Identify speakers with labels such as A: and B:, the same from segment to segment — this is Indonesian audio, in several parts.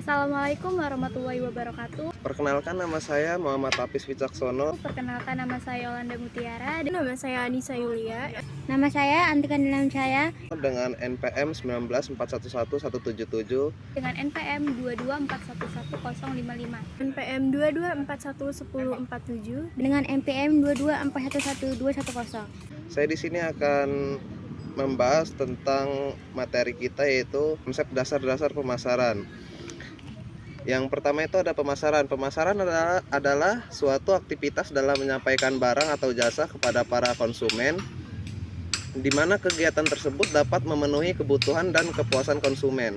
A: Assalamualaikum warahmatullahi wabarakatuh.
B: Perkenalkan, nama saya Muhammad Hafiz Wicaksono.
A: Perkenalkan, nama saya Yolanda Mutiara.
C: Nama saya Anissa Yulia.
A: Nama saya Antika Nilam Cahaya.
B: Dengan NPM 19411177
A: Dengan NPM 224111055.
C: NPM 22411047.
A: Dengan NPM 224111210.
B: Saya di sini akan membahas tentang materi kita, yaitu konsep dasar-dasar pemasaran. Yang pertama itu ada pemasaran. Pemasaran adalah suatu aktivitas dalam menyampaikan barang atau jasa kepada para konsumen, di mana kegiatan tersebut dapat memenuhi kebutuhan dan kepuasan konsumen.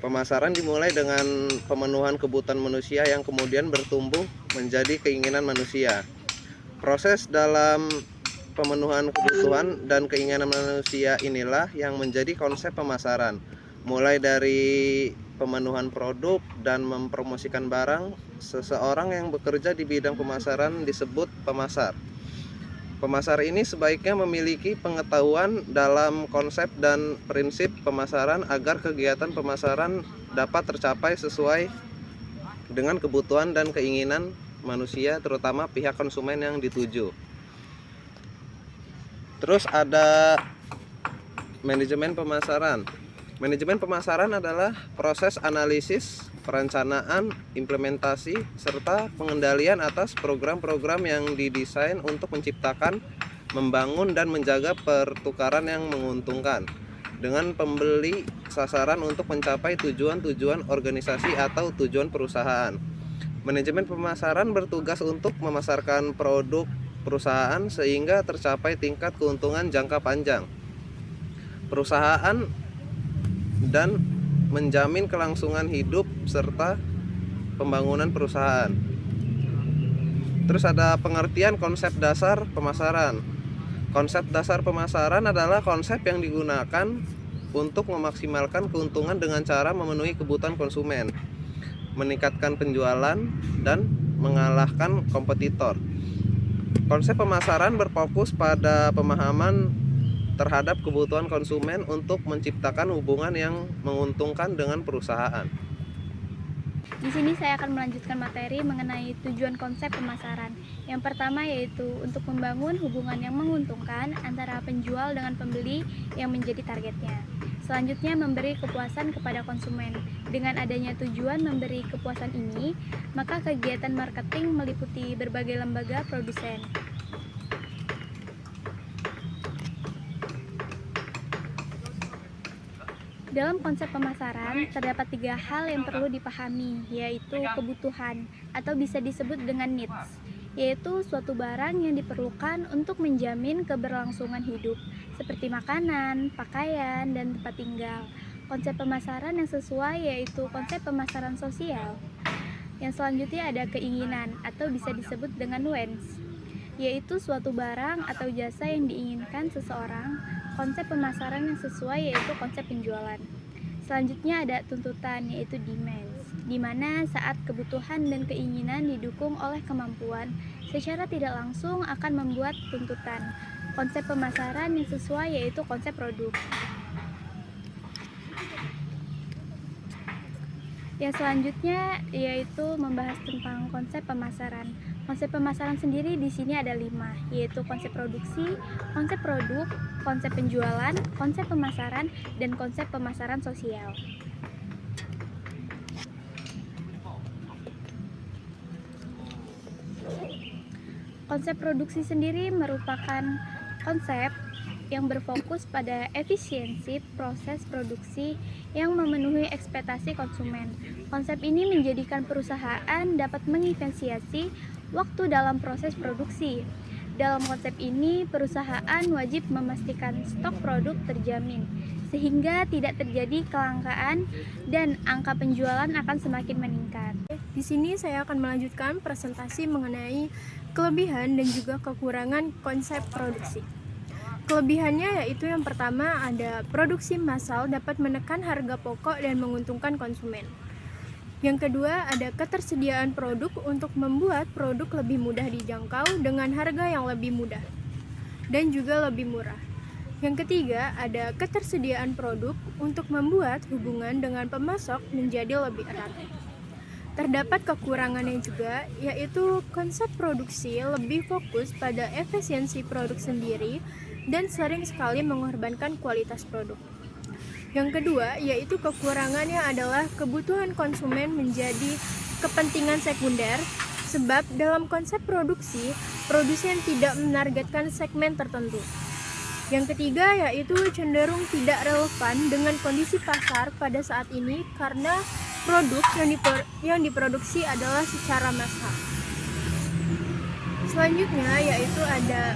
B: Pemasaran dimulai dengan pemenuhan kebutuhan manusia yang kemudian bertumbuh menjadi keinginan manusia. Proses dalam pemenuhan kebutuhan dan keinginan manusia inilah yang menjadi konsep pemasaran. Mulai dari pemenuhan produk dan mempromosikan barang, seseorang yang bekerja di bidang pemasaran disebut pemasar. Pemasar ini sebaiknya memiliki pengetahuan dalam konsep dan prinsip pemasaran agar kegiatan pemasaran dapat tercapai sesuai dengan kebutuhan dan keinginan manusia, terutama pihak konsumen yang dituju. Terus ada manajemen pemasaran. Manajemen pemasaran adalah proses analisis, perencanaan, implementasi, serta pengendalian atas program-program yang didesain untuk menciptakan, membangun, dan menjaga pertukaran yang menguntungkan dengan pembeli sasaran untuk mencapai tujuan-tujuan organisasi atau tujuan perusahaan. Manajemen pemasaran bertugas untuk memasarkan produk perusahaan sehingga tercapai tingkat keuntungan jangka panjang perusahaan dan menjamin kelangsungan hidup serta pembangunan perusahaan. Terus ada pengertian konsep dasar pemasaran. Konsep dasar pemasaran adalah konsep yang digunakan untuk memaksimalkan keuntungan dengan cara memenuhi kebutuhan konsumen, meningkatkan penjualan, dan mengalahkan kompetitor. Konsep pemasaran berfokus pada pemahaman terhadap kebutuhan konsumen untuk menciptakan hubungan yang menguntungkan dengan perusahaan.
A: Di sini saya akan melanjutkan materi mengenai tujuan konsep pemasaran. Yang pertama yaitu untuk membangun hubungan yang menguntungkan antara penjual dengan pembeli yang menjadi targetnya. Selanjutnya, memberi kepuasan kepada konsumen. Dengan adanya tujuan memberi kepuasan ini, maka kegiatan marketing meliputi berbagai lembaga produsen. Dalam konsep pemasaran, terdapat 3 hal yang perlu dipahami, yaitu kebutuhan atau bisa disebut dengan needs, yaitu suatu barang yang diperlukan untuk menjamin keberlangsungan hidup, seperti makanan, pakaian, dan tempat tinggal. Konsep pemasaran yang sesuai yaitu konsep pemasaran sosial. Yang selanjutnya ada keinginan atau bisa disebut dengan wants, yaitu suatu barang atau jasa yang diinginkan seseorang. Konsep pemasaran yang sesuai yaitu konsep penjualan. Selanjutnya ada tuntutan yaitu demands, di mana saat kebutuhan dan keinginan didukung oleh kemampuan, secara tidak langsung akan membuat tuntutan. Konsep pemasaran yang sesuai yaitu konsep produk. Yang selanjutnya yaitu membahas tentang konsep pemasaran. Konsep pemasaran sendiri di sini ada 5, yaitu konsep produksi, konsep produk, konsep penjualan, konsep pemasaran, dan konsep pemasaran sosial. Konsep produksi sendiri merupakan konsep yang berfokus pada efisiensi proses produksi yang memenuhi ekspektasi konsumen. Konsep ini menjadikan perusahaan dapat mengefisiensi waktu dalam proses produksi. Dalam konsep ini, perusahaan wajib memastikan stok produk terjamin, sehingga tidak terjadi kelangkaan dan angka penjualan akan semakin meningkat.
C: Di sini saya akan melanjutkan presentasi mengenai kelebihan dan juga kekurangan konsep produksi. Kelebihannya yaitu yang pertama ada produksi massal dapat menekan harga pokok dan menguntungkan konsumen. Yang kedua, ada ketersediaan produk untuk membuat produk lebih mudah dijangkau dengan harga yang lebih mudah dan juga lebih murah. Yang ketiga, ada ketersediaan produk untuk membuat hubungan dengan pemasok menjadi lebih erat. Terdapat kekurangannya juga, yaitu konsep produksi lebih fokus pada efisiensi produk sendiri dan sering sekali mengorbankan kualitas produk. Yang kedua, yaitu kekurangannya adalah kebutuhan konsumen menjadi kepentingan sekunder, sebab dalam konsep produksi, produsen tidak menargetkan segmen tertentu. Yang ketiga, yaitu cenderung tidak relevan dengan kondisi pasar pada saat ini karena produk yang diproduksi adalah secara massal. Selanjutnya, yaitu ada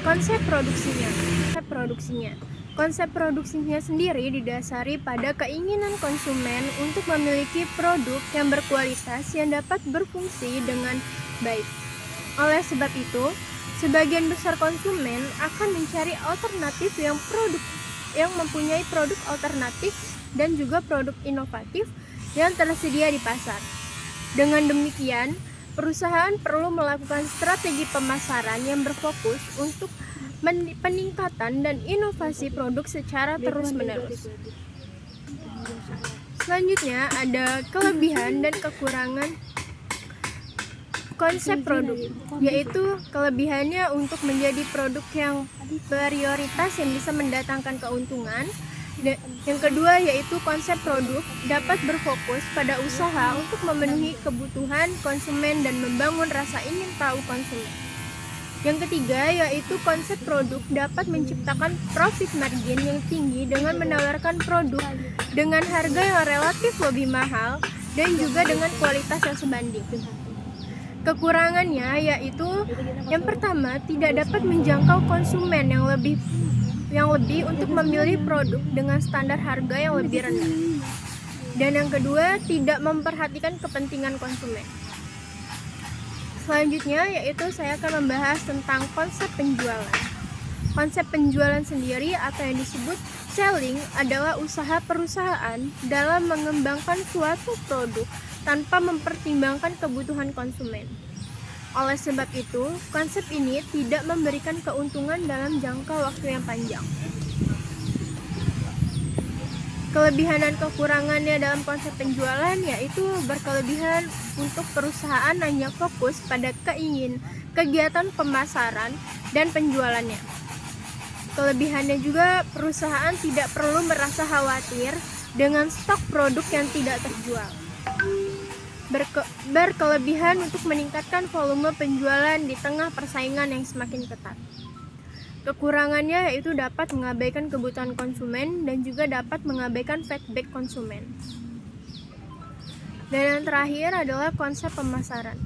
C: konsep produksinya. Konsep produksinya sendiri didasari pada keinginan konsumen untuk memiliki produk yang berkualitas yang dapat berfungsi dengan baik. Oleh sebab itu, sebagian besar konsumen akan mencari alternatif yang mempunyai produk alternatif dan juga produk inovatif yang tersedia di pasar. Dengan demikian, perusahaan perlu melakukan strategi pemasaran yang berfokus untuk peningkatan dan inovasi produk secara terus-menerus. Selanjutnya ada kelebihan dan kekurangan konsep produk, yaitu kelebihannya untuk menjadi produk yang prioritas yang bisa mendatangkan keuntungan. Yang kedua yaitu konsep produk dapat berfokus pada usaha untuk memenuhi kebutuhan konsumen dan membangun rasa ingin tahu konsumen. Yang ketiga yaitu konsep produk dapat menciptakan profit margin yang tinggi dengan menawarkan produk dengan harga yang relatif lebih mahal dan juga dengan kualitas yang sebanding. Kekurangannya yaitu yang pertama, tidak dapat menjangkau konsumen yang lebih untuk memilih produk dengan standar harga yang lebih rendah. Dan yang kedua, tidak memperhatikan kepentingan konsumen. Selanjutnya yaitu saya akan membahas tentang konsep penjualan. Konsep penjualan sendiri atau yang disebut selling adalah usaha perusahaan dalam mengembangkan suatu produk tanpa mempertimbangkan kebutuhan konsumen. Oleh sebab itu, konsep ini tidak memberikan keuntungan dalam jangka waktu yang panjang. Kelebihan dan kekurangannya dalam konsep penjualan yaitu berkelebihan untuk perusahaan hanya fokus pada kegiatan pemasaran dan penjualannya. Kelebihannya juga perusahaan tidak perlu merasa khawatir dengan stok produk yang tidak terjual. Berkelebihan untuk meningkatkan volume penjualan di tengah persaingan yang semakin ketat. Kekurangannya yaitu dapat mengabaikan kebutuhan konsumen dan juga dapat mengabaikan feedback konsumen. Dan yang terakhir adalah konsep pemasaran.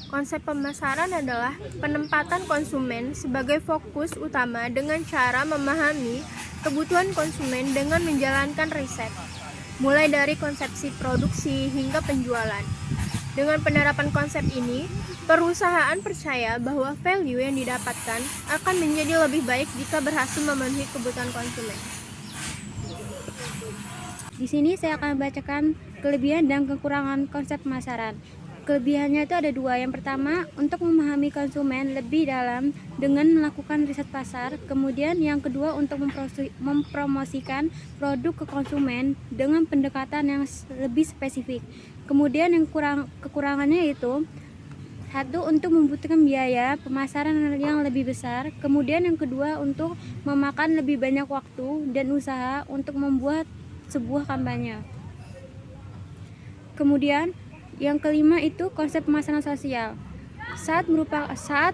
C: Konsep pemasaran adalah penempatan konsumen sebagai fokus utama dengan cara memahami kebutuhan konsumen dengan menjalankan riset, mulai dari konsepsi produksi hingga penjualan. Dengan penerapan konsep ini, perusahaan percaya bahwa value yang didapatkan akan menjadi lebih baik jika berhasil memenuhi kebutuhan konsumen.
D: Di sini saya akan membacakan kelebihan dan kekurangan konsep pemasaran. Kelebihannya itu ada dua. Yang pertama, untuk memahami konsumen lebih dalam dengan melakukan riset pasar. Kemudian yang kedua, untuk mempromosikan produk ke konsumen dengan pendekatan yang lebih spesifik. Kemudian yang kekurangannya itu satu, untuk membutuhkan biaya pemasaran yang lebih besar. Kemudian yang kedua, untuk memakan lebih banyak waktu dan usaha untuk membuat sebuah kampanye. Kemudian yang kelima itu konsep pemasaran sosial. Saat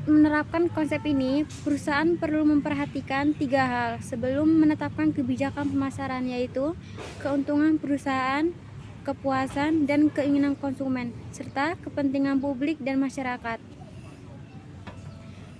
D: menerapkan konsep ini, perusahaan perlu memperhatikan 3 hal sebelum menetapkan kebijakan pemasaran, yaitu keuntungan perusahaan, kepuasan dan keinginan konsumen, serta kepentingan publik dan masyarakat.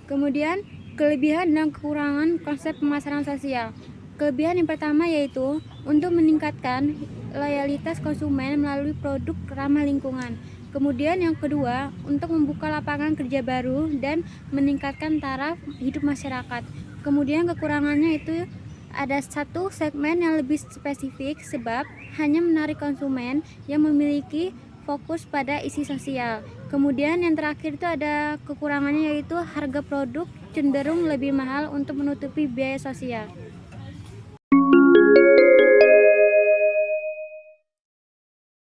D: Kemudian, kelebihan dan kekurangan konsep pemasaran sosial. Kelebihan yang pertama yaitu untuk meningkatkan loyalitas konsumen melalui produk ramah lingkungan. Kemudian yang kedua, untuk membuka lapangan kerja baru dan meningkatkan taraf hidup masyarakat. Kemudian kekurangannya itu ada satu, segmen yang lebih spesifik sebab hanya menarik konsumen yang memiliki fokus pada isi sosial. Kemudian yang terakhir itu ada kekurangannya yaitu harga produk cenderung lebih mahal untuk menutupi biaya sosial.